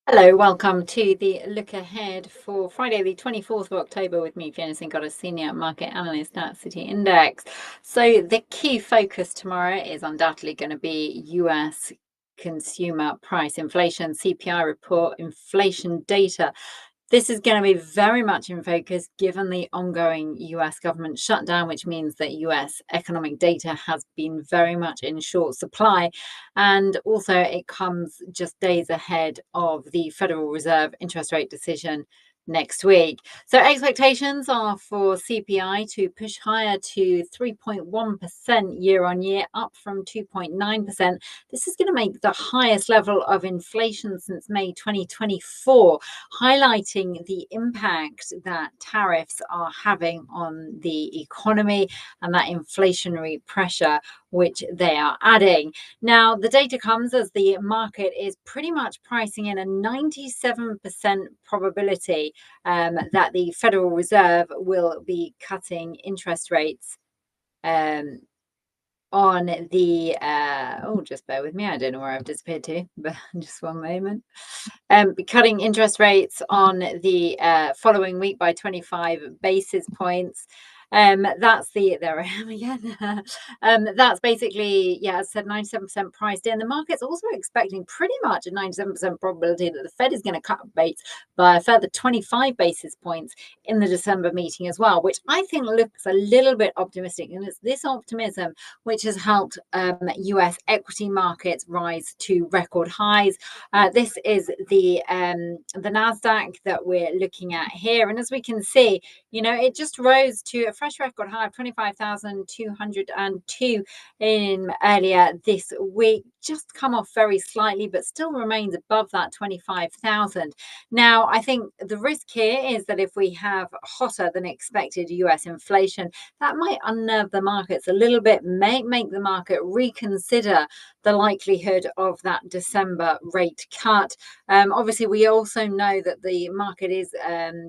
Hello, welcome to the look ahead for Friday, the 24th of October, with me, Fiona Sincott, a senior market analyst at City Index. So, the key focus tomorrow is undoubtedly going to be US consumer price inflation, CPI report, inflation data. This is going to be very much in focus given the ongoing US government shutdown, which means that US economic data has been very much in short supply. And also, it comes just days ahead of the Federal Reserve interest rate decision next week. So, expectations are for CPI to push higher to 3.1% year on year, up from 2.9%. This is going to make the highest level of inflation since May 2024, highlighting the impact that tariffs are having on the economy and that inflationary pressure which they are adding. Now, the data comes as the market is pretty much pricing in a 97% probability that the Federal Reserve will be cutting interest rates on the just bear with me, I don't know where I've disappeared to, but just one moment. Cutting interest rates on the following week by 25 basis points. That's there I am again. That's basically, yeah, as I said, 97% priced in. The market's also expecting pretty much a 97% probability that the Fed is going to cut rates by a further 25 basis points in the December meeting as well, which I think looks a little bit optimistic. And it's this optimism which has helped US equity markets rise to record highs. This is the Nasdaq that we're looking at here, and as we can see, it just rose to a fresh record high of 25,202 in earlier this week. Just come off very slightly, but still remains above that 25,000. Now, I think the risk here is that if we have hotter than expected US inflation, that might unnerve the markets a little bit, may make the market reconsider the likelihood of that December rate cut. Obviously, we also know that the market is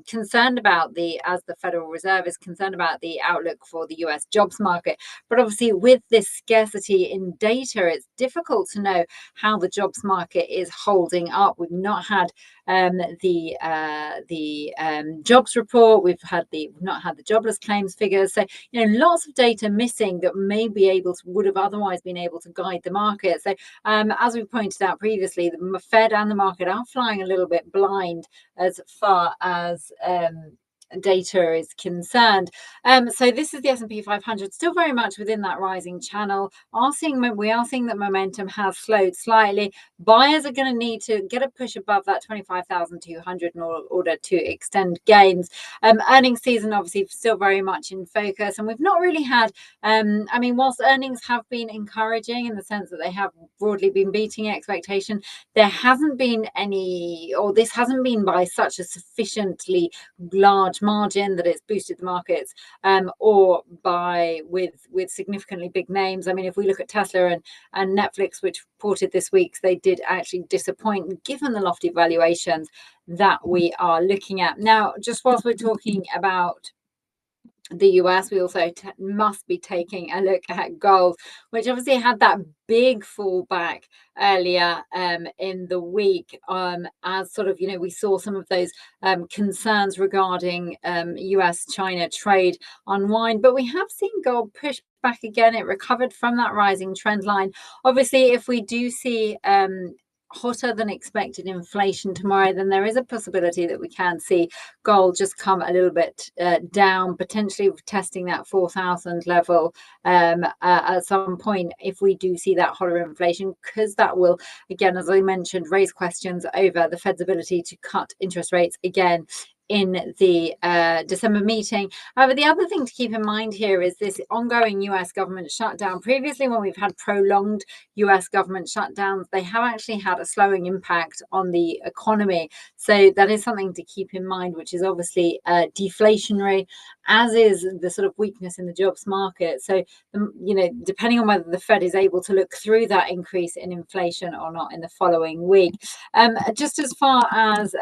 concerned about as the Federal Reserve is concerned about the outlook for the US jobs market. But obviously, with this scarcity in data, it's difficult to know how the jobs market is holding up. We've not had the jobs report. We've not had the jobless claims figures. So lots of data missing that would have otherwise been able to guide the market. So as we pointed out previously, the Fed and the market are flying a little bit blind as far as data is concerned. So this is the S&P 500, still very much within that rising channel. We are seeing that momentum has slowed slightly. Buyers are going to need to get a push above that 25,200 in order to extend gains. Earnings season obviously still very much in focus, and we've not really had whilst earnings have been encouraging in the sense that they have broadly been beating expectation, there hasn't been this hasn't been by such a sufficiently large margin that it's boosted the markets, or with significantly big names. I mean, if we look at Tesla and Netflix, which reported this week, they did actually disappoint given the lofty valuations that we are looking at. Now, just whilst we're talking about the US, we also must be taking a look at gold, which obviously had that big fallback earlier in the week, as sort of, we saw some of those concerns regarding US-China trade unwind, but we have seen gold push back again. It recovered from that rising trend line. Obviously, if we do see hotter than expected inflation tomorrow, then there is a possibility that we can see gold just come a little bit down, potentially testing that 4,000 level at some point if we do see that hotter inflation, because that will, again, as I mentioned, raise questions over the Fed's ability to cut interest rates again in the December meeting. But the other thing to keep in mind here is this ongoing US government shutdown. Previously, when we've had prolonged US government shutdowns, they have actually had a slowing impact on the economy. So that is something to keep in mind, which is obviously deflationary, as is the sort of weakness in the jobs market. So, depending on whether the Fed is able to look through that increase in inflation or not in the following week. Just as far as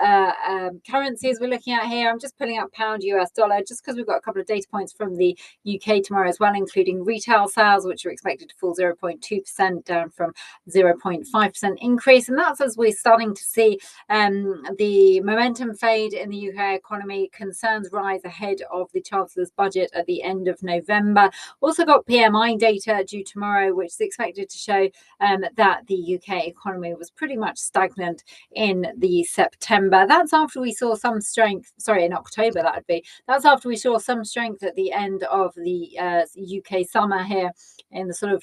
currencies, we're looking at here, I'm just pulling up pound US dollar just because we've got a couple of data points from the UK tomorrow as well, including retail sales, which are expected to fall 0.2%, down from 0.5% increase. And that's as we're starting to see the momentum fade in the UK economy, concerns rise ahead of the Chancellor's budget at the end of November. Also got PMI data due tomorrow, which is expected to show that the UK economy was pretty much stagnant in the September. That's after we saw some strength, in October that would be. That's after we saw some strength at the end of the UK summer here in the sort of,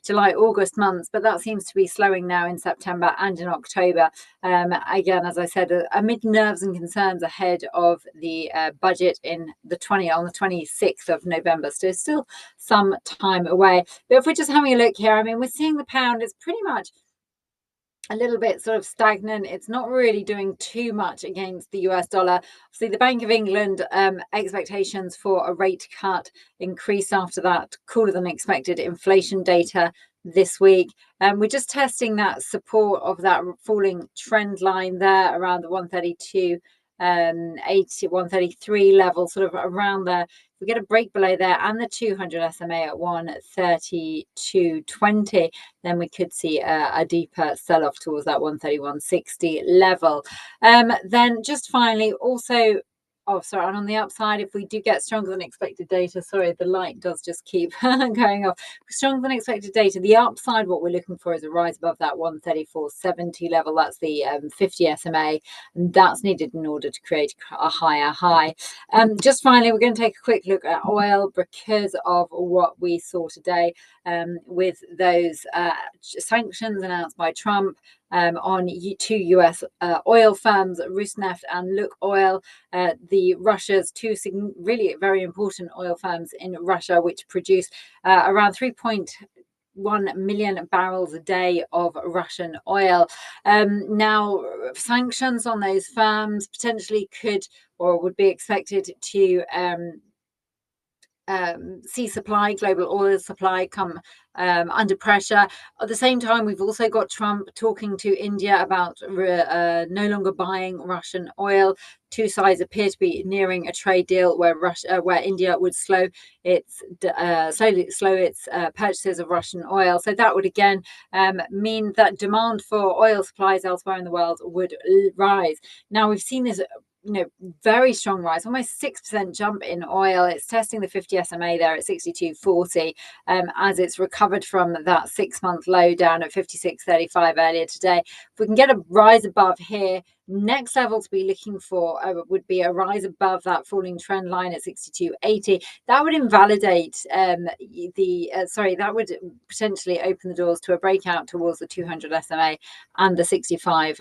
July, August months, but that seems to be slowing now in September and in October. Again, as I said, amid nerves and concerns ahead of the budget on the 26th of November. So still some time away. But if we're just having a look here, I mean, we're seeing the pound is pretty much a little bit sort of stagnant. It's not really doing too much against the US dollar. Obviously, the Bank of England expectations for a rate cut increased after that cooler than expected inflation data this week. We're just testing that support of that falling trend line there around the 132 80, 133 level, sort of around there. If we get a break below there and the 200 SMA at 132.20, then we could see a deeper sell-off towards that 131.60 level. Then just finally, also, and on the upside, if we do get stronger than expected data, the light does just keep going off. Stronger than expected data, the upside, what we're looking for is a rise above that 134.70 level. That's the 50 SMA, and that's needed in order to create a higher high. Just finally, we're going to take a quick look at oil because of what we saw today with those sanctions announced by Trump on two US oil firms, Rosneft and Look Oil, the Russia's two really very important oil firms in Russia, which produce around 3.1 million barrels a day of Russian oil. Now, sanctions on those firms potentially could or would be expected to see global oil supply come under pressure. At the same time, we've also got Trump talking to India about no longer buying Russian oil. Two sides appear to be nearing a trade deal where India would slowly slow its purchases of Russian oil. So that would again mean that demand for oil supplies elsewhere in the world would rise. Now we've seen this very strong rise, almost 6% jump in oil. It's testing the 50 SMA there at 62.40 as it's recovered from that 6-month low down at 56.35 earlier today. If we can get a rise above here, next level to be looking for would be a rise above that falling trend line at 62.80. That would invalidate that would potentially open the doors to a breakout towards the 200 SMA and the 65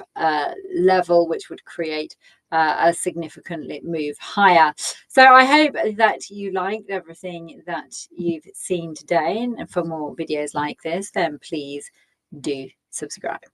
level, which would create a significant move higher. So I hope that you liked everything that you've seen today, and for more videos like this, then please do subscribe.